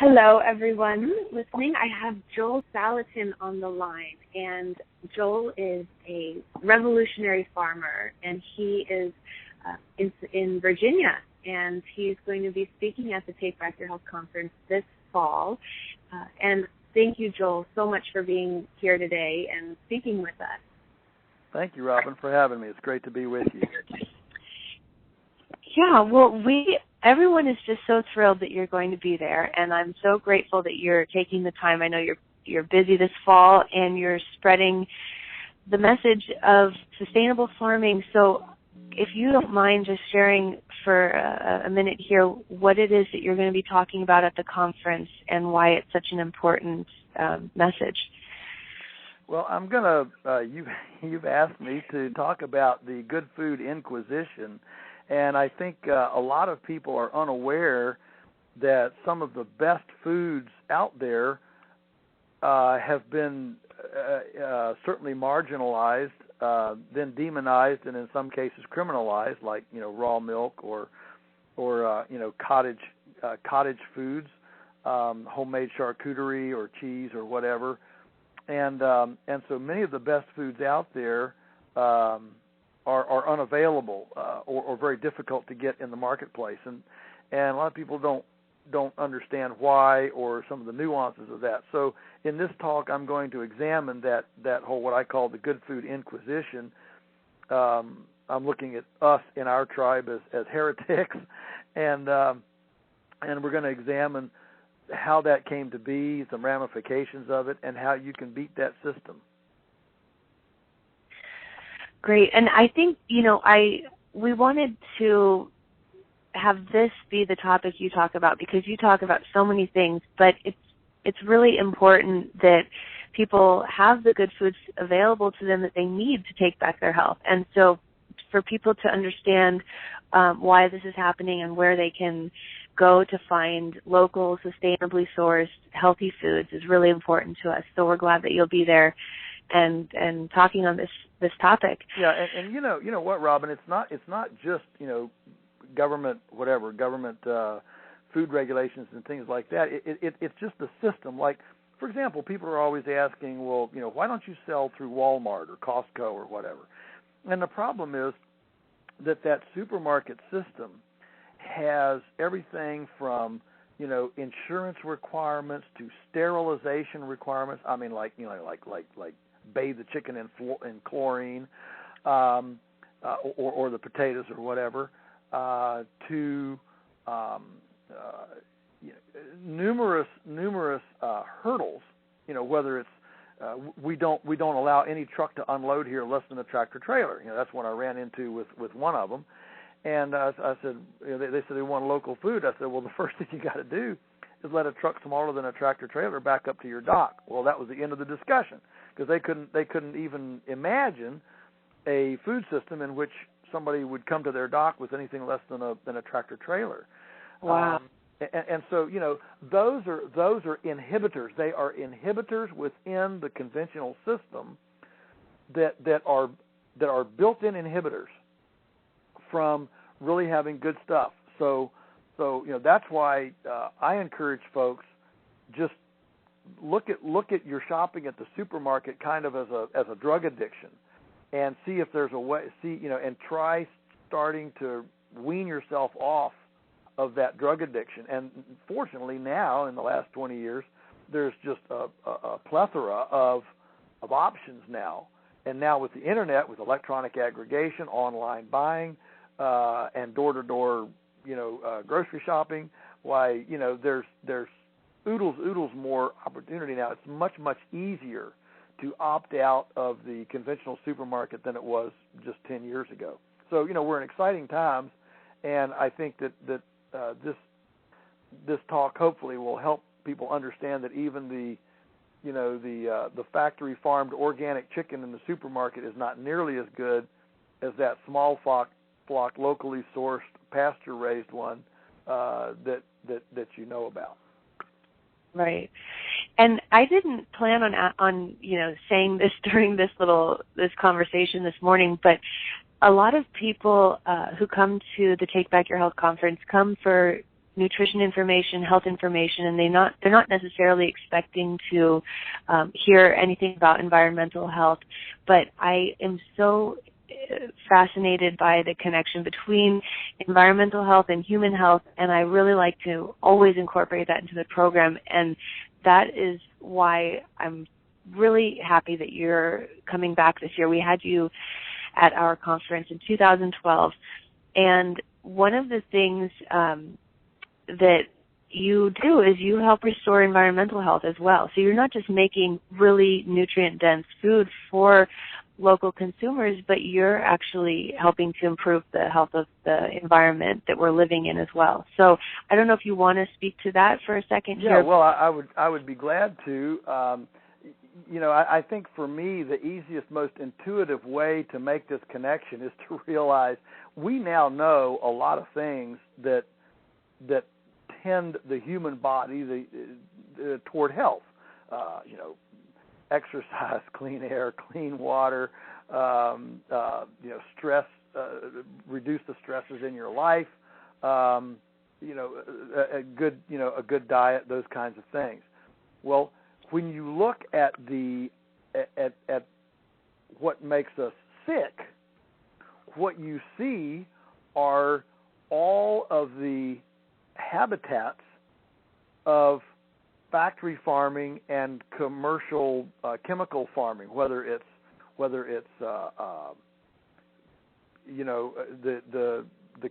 Hello, everyone listening. I have Joel Salatin on the line, and Joel is a revolutionary farmer, and he is in Virginia, and he's going to be speaking at the Take Back Your Health conference this fall. And thank you, Joel, so much for being here today and speaking with us. Thank you, Robin, for having me. It's great to be with you. Yeah, well, everyone is just so thrilled that you're going to be there, and I'm so grateful that you're taking the time. I know you're busy this fall, and you're spreading the message of sustainable farming. So if you don't mind just sharing for a minute here what it is that you're going to be talking about at the conference and why it's such an important message. Well, I'm going to, you've asked me to talk about the Good Food Inquisition. And I think a lot of people are unaware that some of the best foods out there have been certainly marginalized, then demonized, and in some cases criminalized, like raw milk or cottage foods, homemade charcuterie or cheese or whatever, and so many of the best foods out there are unavailable or very difficult to get in the marketplace, and a lot of people don't understand why or some of the nuances of that. So in this talk, I'm going to examine that whole what I call the Good Food Inquisition. I'm looking at us in our tribe as heretics, and we're going to examine how that came to be, some ramifications of it, and how you can beat that system. Great. And I think, we wanted to have this be the topic you talk about because you talk about so many things, but it's really important that people have the good foods available to them that they need to take back their health. And so for people to understand why this is happening and where they can go to find local, sustainably sourced, healthy foods is really important to us. So we're glad that you'll be there and talking on this topic. Yeah, and you know what, Robin? It's not just government food regulations and things like that. It's just the system. Like, for example, people are always asking, well, why don't you sell through Walmart or Costco or whatever? And the problem is that supermarket system has everything from insurance requirements to sterilization requirements. I mean, like bathe the chicken in chlorine, or the potatoes or whatever, to numerous hurdles. Whether it's we don't allow any truck to unload here less than a tractor trailer. That's what I ran into with one of them. And I said, they said they want local food. I said, well, the first thing you got to do is let a truck smaller than a tractor trailer back up to your dock. Well, that was the end of the discussion because they couldn't even imagine a food system in which somebody would come to their dock with anything less than a tractor trailer. Wow. And so those are inhibitors. They are inhibitors within the conventional system that are built-in inhibitors from really having good stuff. So that's why I encourage folks just look at your shopping at the supermarket kind of as a drug addiction, and see if there's a way. And try starting to wean yourself off of that drug addiction. And fortunately, now in the last 20 years, there's just a plethora of options now. And now with the internet, with electronic aggregation, online buying, and door-to-door, grocery shopping, why, there's oodles more opportunity now. It's much easier to opt out of the conventional supermarket than it was just 10 years ago. So, we're in exciting times, and I think that this talk hopefully will help people understand that even the factory farmed organic chicken in the supermarket is not nearly as good as that small flock locally sourced pasture raised one that about. Right. And I didn't plan on saying this during this conversation this morning, but a lot of people who come to the Take Back Your Health conference come for nutrition information, health information, and they're not necessarily expecting to hear anything about environmental health. But I am so fascinated by the connection between environmental health and human health, and I really like to always incorporate that into the program, and that is why I'm really happy that you're coming back this year. We had you at our conference in 2012, and one of the things that you do is you help restore environmental health as well. So you're not just making really nutrient-dense food for local consumers, but you're actually helping to improve the health of the environment that we're living in as well. So I don't know if you want to speak to that for a second here. Yeah, well, I would be glad to. I think for me the easiest, most intuitive way to make this connection is to realize we now know a lot of things that tend the human body toward health. Exercise, clean air, clean water, stress, reduce the stresses in your life, a good diet, those kinds of things. Well, when you look at at what makes us sick, what you see are all of the habitats of factory farming and commercial chemical farming, whether it's the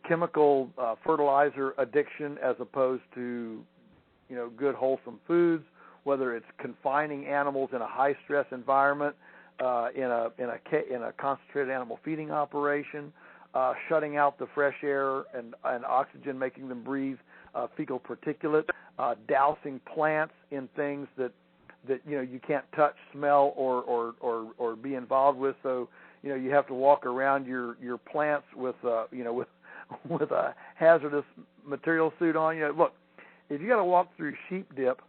chemical fertilizer addiction as opposed to good wholesome foods, whether it's confining animals in a high stress environment in a concentrated animal feeding operation, shutting out the fresh air and oxygen, making them breathe fecal particulate, dousing plants in things that you can't touch, smell, or be involved with. So you have to walk around your plants with with a hazardous material suit on. Look, if you got to walk through sheep dip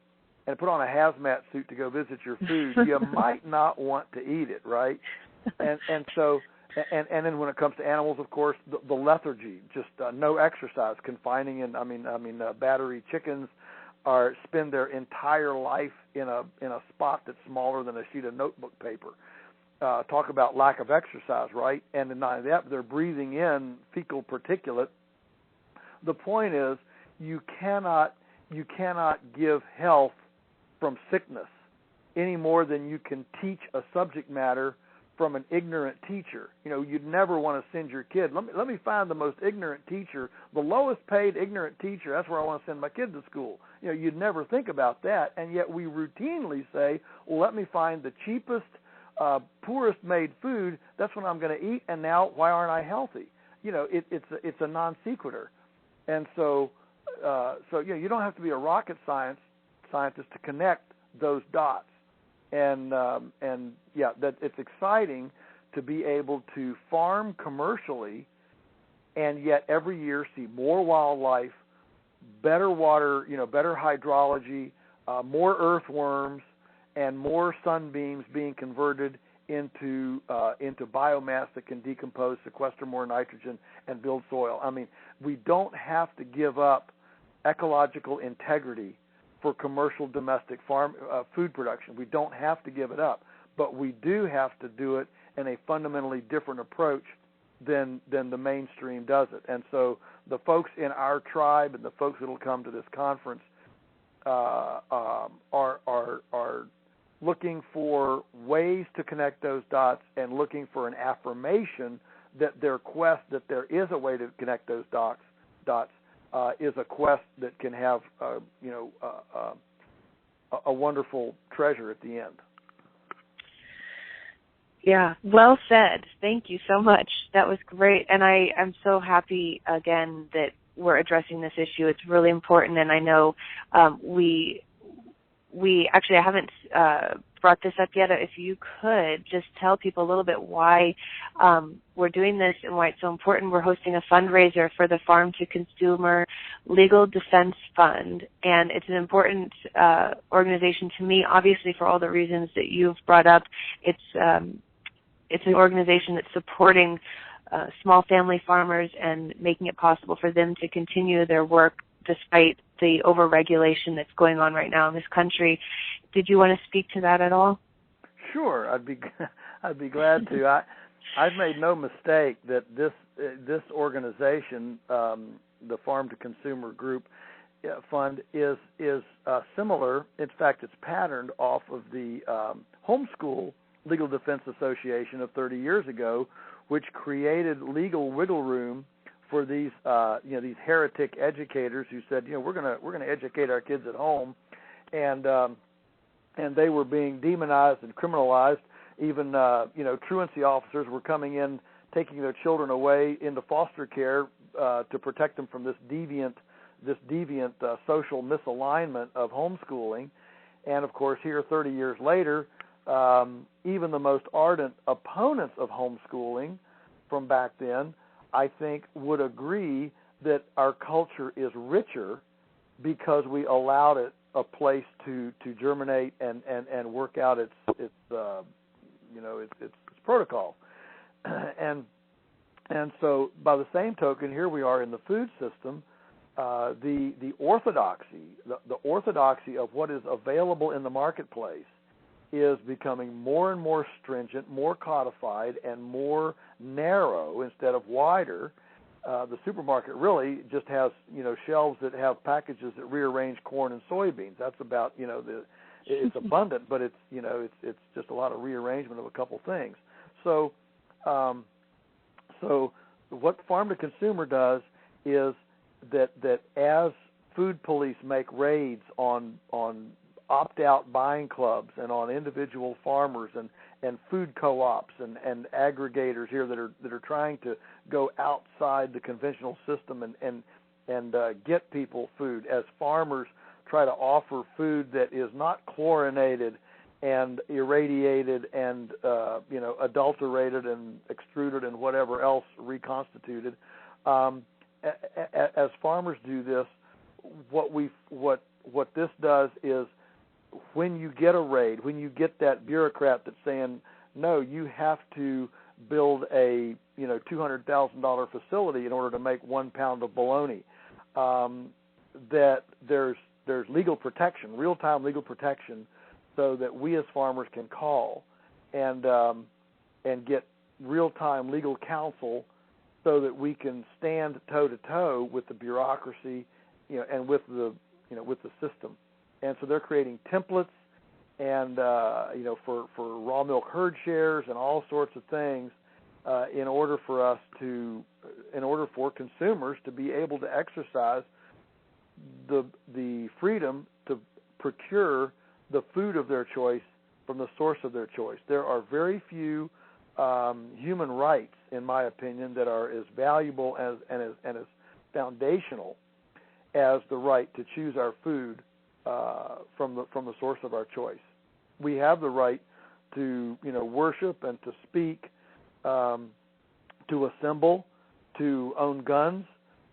and put on a hazmat suit to go visit your food, you might not want to eat it, right? And so. And then when it comes to animals, of course, the lethargy, just no exercise, confining, and battery chickens spend their entire life in a spot that's smaller than a sheet of notebook paper. Talk about lack of exercise, right? And not only that, they're breathing in fecal particulate. The point is, you cannot give health from sickness any more than you can teach a subject matter from an ignorant teacher. You'd never want to send your kid. Let me find the most ignorant teacher, the lowest paid ignorant teacher. That's where I want to send my kid to school. You'd never think about that, and yet we routinely say, well, let me find the cheapest, poorest made food. That's what I'm going to eat. And now, why aren't I healthy? It's a non sequitur. And so you don't have to be a rocket scientist to connect those dots. That it's exciting to be able to farm commercially and yet every year see more wildlife, better water, better hydrology, more earthworms, and more sunbeams being converted into biomass that can decompose, sequester more nitrogen, and build soil. I mean, we don't have to give up ecological integrity for commercial domestic farm food production. We don't have to give it up, but we do have to do it in a fundamentally different approach than the mainstream does it. And so the folks in our tribe and the folks that will come to this conference are looking for ways to connect those dots and looking for an affirmation that their quest, that there is a way to connect those dots, is a quest that can have a wonderful treasure at the end. Yeah, well said. Thank you so much. That was great. And I'm so happy, again, that we're addressing this issue. It's really important, and I know we actually, I haven't brought this up yet. If you could just tell people a little bit why we're doing this and why it's so important. We're hosting a fundraiser for the Farm to Consumer Legal Defense Fund, and it's an important organization to me, obviously, for all the reasons that you've brought up. It's an organization that's supporting small family farmers and making it possible for them to continue their work despite the overregulation that's going on right now in this country. Did you want to speak to that at all? Sure, I'd be glad to. I've made no mistake that this organization, the Farm to Consumer Group Fund, is similar. In fact, it's patterned off of the Homeschool Legal Defense Association of 30 years ago, which created legal wiggle room for these these heretic educators who said, we're gonna educate our kids at home, and they were being demonized and criminalized. Even truancy officers were coming in, taking their children away into foster care to protect them from this deviant social misalignment of homeschooling. And of course, here 30 years later, even the most ardent opponents of homeschooling from back then, I think, would agree that our culture is richer because we allowed it a place to germinate and work out its protocol. And so by the same token, here we are in the food system. The orthodoxy of what is available in the marketplace is becoming more and more stringent, more codified, and more narrow instead of wider. The supermarket really just has shelves that have packages that rearrange corn and soybeans. That's about it's abundant, but it's it's just a lot of rearrangement of a couple things. So what Farm to Consumer does is that as food police make raids on opt-out buying clubs and on individual farmers and food co-ops and aggregators here that are trying to go outside the conventional system and get people food, as farmers try to offer food that is not chlorinated and irradiated and adulterated and extruded and whatever else reconstituted. As farmers do this, what this does is, when you get a raid, when you get that bureaucrat that's saying, no, you have to build a $200,000 facility in order to make 1 pound of bologna, that there's legal protection, real-time legal protection, so that we as farmers can call and get real-time legal counsel, so that we can stand toe-to-toe with the bureaucracy, and with the system. And so they're creating templates and for raw milk herd shares and all sorts of things in order for consumers to be able to exercise the freedom to procure the food of their choice from the source of their choice. There are very few human rights, in my opinion, that are as valuable and as foundational as the right to choose our food from the source of our choice. We have the right to worship and to speak, to assemble, to own guns,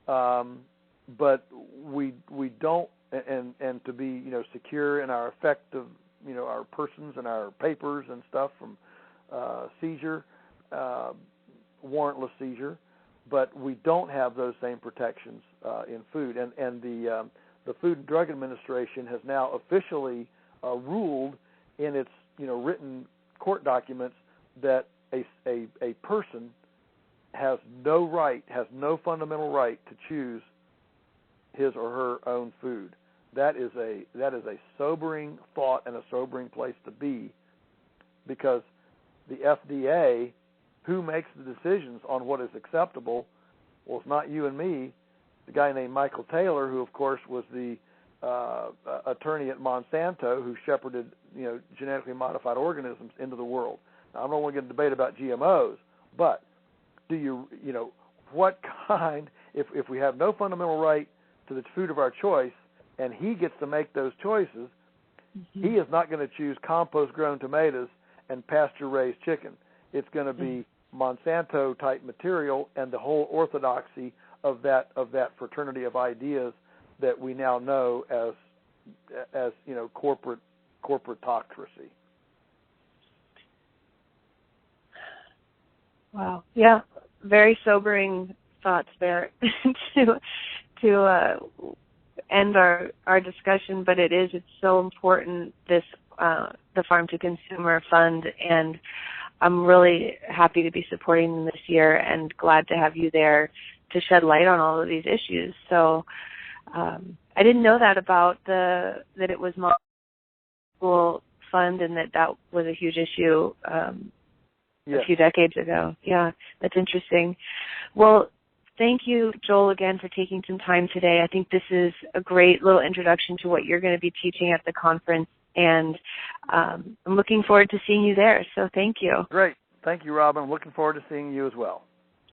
but we don't, and to be secure in our effect of our persons and our papers and stuff from seizure, warrantless seizure, but we don't have those same protections in food. And the Food and Drug Administration has now officially ruled in its written court documents that a person has no fundamental right to choose his or her own food. That is a sobering thought and a sobering place to be, because the FDA, who makes the decisions on what is acceptable, well, it's not you and me. The guy named Michael Taylor, who of course was the attorney at Monsanto, who shepherded genetically modified organisms into the world. Now, I don't want to get into debate about GMOs, but what kind, if we have no fundamental right to the food of our choice, and he gets to make those choices, he is not going to choose compost-grown tomatoes and pasture-raised chicken. It's going to be Monsanto-type material and the whole orthodoxy of that fraternity of ideas that we now know as corporatocracy. Wow. Yeah. Very sobering thoughts there to end our discussion, but it's so important, this the Farm to Consumer Fund, and I'm really happy to be supporting them this year and glad to have you there to shed light on all of these issues. So I didn't know that about that it was school fund and that was a huge issue a few decades ago. Yeah, that's interesting. Well, thank you, Joel, again, for taking some time today. I think this is a great little introduction to what you're going to be teaching at the conference, and I'm looking forward to seeing you there. So thank you. Great. Thank you, Robin. I'm looking forward to seeing you as well.